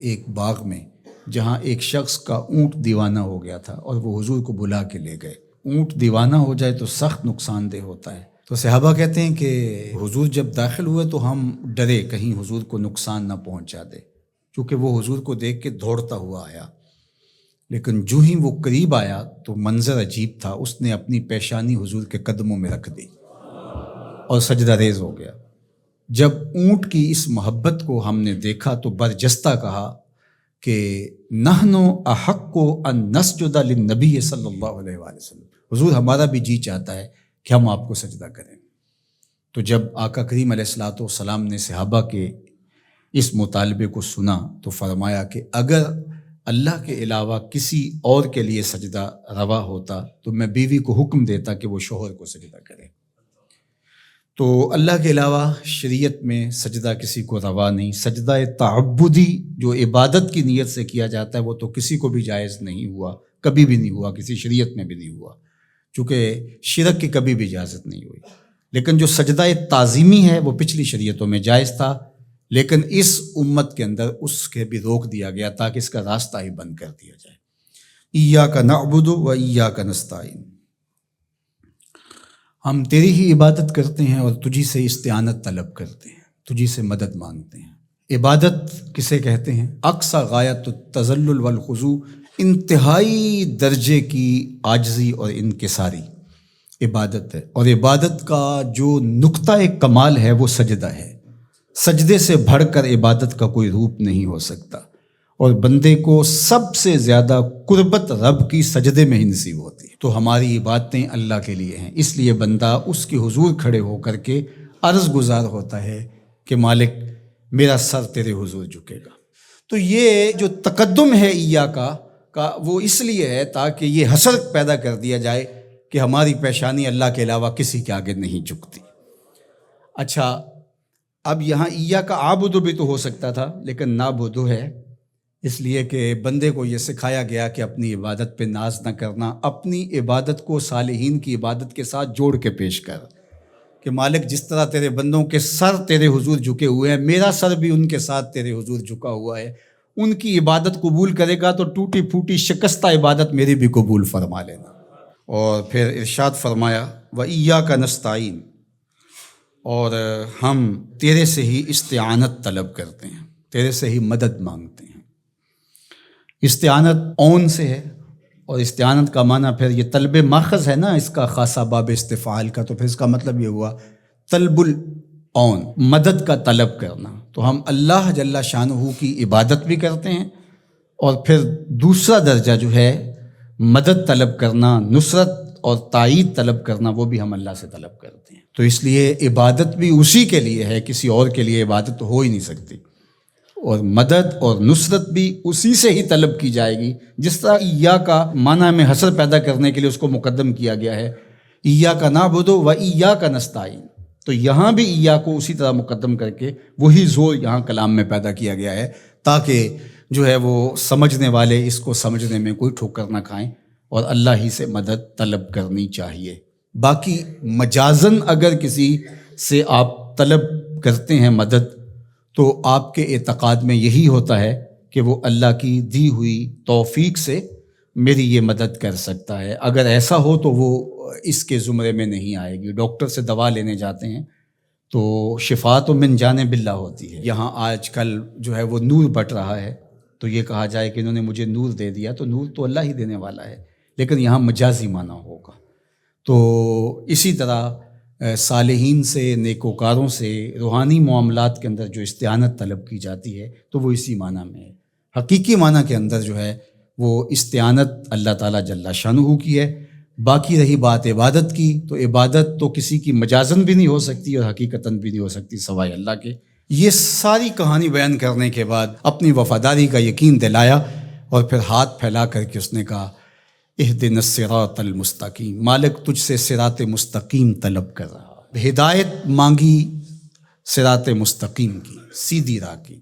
ایک باغ میں جہاں ایک شخص کا اونٹ دیوانہ ہو گیا تھا اور وہ حضور کو بلا کے لے گئے۔ اونٹ دیوانہ ہو جائے تو سخت نقصان دہ ہوتا ہے، تو صحابہ کہتے ہیں کہ حضور جب داخل ہوئے تو ہم ڈرے کہیں حضور کو نقصان نہ پہنچا دے، کیونکہ وہ حضور کو دیکھ کے دوڑتا ہوا آیا، لیکن جو ہی وہ قریب آیا تو منظر عجیب تھا۔ اس نے اپنی پیشانی حضور کے قدموں میں رکھ دی اور سجدہ ریز ہو گیا۔ جب اونٹ کی اس محبت کو ہم نے دیکھا تو برجستہ کہا کہ نحن احق ان نسجد للنبی صلی اللہ علیہ وآلہ وسلم، حضور ہمارا بھی جی چاہتا ہے کہ ہم آپ کو سجدہ کریں۔ تو جب آقا کریم علیہ الصلوۃ والسلام نے صحابہ کے اس مطالبے کو سنا تو فرمایا کہ اگر اللہ کے علاوہ کسی اور کے لیے سجدہ روا ہوتا تو میں بیوی کو حکم دیتا کہ وہ شوہر کو سجدہ کرے۔ تو اللہ کے علاوہ شریعت میں سجدہ کسی کو روا نہیں۔ سجدہ تعبدی جو عبادت کی نیت سے کیا جاتا ہے وہ تو کسی کو بھی جائز نہیں ہوا، کبھی بھی نہیں ہوا، کسی شریعت میں بھی نہیں ہوا، چونکہ شرک کی کبھی بھی اجازت نہیں ہوئی۔ لیکن جو سجدہ تعظیمی ہے وہ پچھلی شریعتوں میں جائز تھا، لیکن اس امت کے اندر اس کے بھی روک دیا گیا تاکہ اس کا راستہ ہی بند کر دیا جائے۔ ایاک نعبد و ایاک نستعین، ہم تیری ہی عبادت کرتے ہیں اور تجھی سے استعانت طلب کرتے ہیں، تجھی سے مدد مانگتے ہیں۔ عبادت کسے کہتے ہیں؟ اقصی غایت التذلل والخضوع، انتہائی درجے کی عاجزی اور انکساری عبادت ہے، اور عبادت کا جو نقطہ کمال ہے وہ سجدہ ہے۔ سجدے سے بڑھ کر عبادت کا کوئی روپ نہیں ہو سکتا، اور بندے کو سب سے زیادہ قربت رب کی سجدے میں ہی نصیب ہوتی ہے۔ تو ہماری عبادتیں اللہ کے لیے ہیں، اس لیے بندہ اس کے حضور کھڑے ہو کر کے عرض گزار ہوتا ہے کہ مالک میرا سر تیرے حضور جھکے گا۔ تو یہ جو تقدم ہے کا وہ اس لیے ہے تاکہ یہ حسر پیدا کر دیا جائے کہ ہماری پیشانی اللہ کے علاوہ کسی کے آگے نہیں جھکتی۔ اچھا، اب یہاں ایاک اعبد بھی تو ہو سکتا تھا، لیکن نعبد ہے، اس لیے کہ بندے کو یہ سکھایا گیا کہ اپنی عبادت پہ ناز نہ کرنا، اپنی عبادت کو صالحین کی عبادت کے ساتھ جوڑ کے پیش کر کہ مالک جس طرح تیرے بندوں کے سر تیرے حضور جھکے ہوئے ہیں، میرا سر بھی ان کے ساتھ تیرے حضور جھکا ہوا ہے، ان کی عبادت قبول کرے گا تو ٹوٹی پھوٹی شکستہ عبادت میری بھی قبول فرما لینا۔ اور پھر ارشاد فرمایا وَإِيَّاكَ نَسْتَعِينُ، اور ہم تیرے سے ہی استعانت طلب کرتے ہیں، تیرے سے ہی مدد مانگتے ہیں۔ استعانت اون سے ہے، اور استعانت کا معنی پھر یہ طلب ماخذ ہے نا، اس کا خاصہ باب استفعال کا، تو پھر اس کا مطلب یہ ہوا طلب الاون، مدد کا طلب کرنا۔ تو ہم اللہ جل شانہ کی عبادت بھی کرتے ہیں، اور پھر دوسرا درجہ جو ہے مدد طلب کرنا، نصرت اور تائید طلب کرنا، وہ بھی ہم اللہ سے طلب کرتے ہیں۔ تو اس لیے عبادت بھی اسی کے لیے ہے، کسی اور کے لیے عبادت تو ہو ہی نہیں سکتی، اور مدد اور نصرت بھی اسی سے ہی طلب کی جائے گی۔ جس طرح ایاک معنی میں حسر پیدا کرنے کے لیے اس کو مقدم کیا گیا ہے، ایاک نعبد و ایاک نستعین، تو یہاں بھی ایاک کو اسی طرح مقدم کر کے وہی زور یہاں کلام میں پیدا کیا گیا ہے، تاکہ جو ہے وہ سمجھنے والے اس کو سمجھنے میں کوئی ٹھوکر نہ کھائیں، اور اللہ ہی سے مدد طلب کرنی چاہیے۔ باقی مجازن اگر کسی سے آپ طلب کرتے ہیں مدد، تو آپ کے اعتقاد میں یہی ہوتا ہے کہ وہ اللہ کی دی ہوئی توفیق سے میری یہ مدد کر سکتا ہے۔ اگر ایسا ہو تو وہ اس کے زمرے میں نہیں آئے گی۔ ڈاکٹر سے دوا لینے جاتے ہیں تو شفا تو من جانب اللہ ہوتی ہے۔ یہاں آج کل جو ہے وہ نور بٹ رہا ہے، تو یہ کہا جائے کہ انہوں نے مجھے نور دے دیا، تو نور تو اللہ ہی دینے والا ہے، لیکن یہاں مجازی معنی ہوگا۔ تو اسی طرح صالحین سے، نیکوکاروں سے روحانی معاملات کے اندر جو استعانت طلب کی جاتی ہے تو وہ اسی معنی میں ہے۔ حقیقی معنی کے اندر جو ہے وہ استعانت اللہ تعالیٰ جل شانہ کی ہے۔ باقی رہی بات عبادت کی، تو عبادت تو کسی کی مجازن بھی نہیں ہو سکتی اور حقیقتاً بھی نہیں ہو سکتی سوائے اللہ کے۔ یہ ساری کہانی بیان کرنے کے بعد اپنی وفاداری کا یقین دلایا، اور پھر ہاتھ پھیلا کر کے اس نے کہا اہدنا الصراط المستقیم، مالک تجھ سے صراط مستقیم طلب کر رہا، ہدایت مانگی صراط مستقیم کی، سیدھی راہ کی۔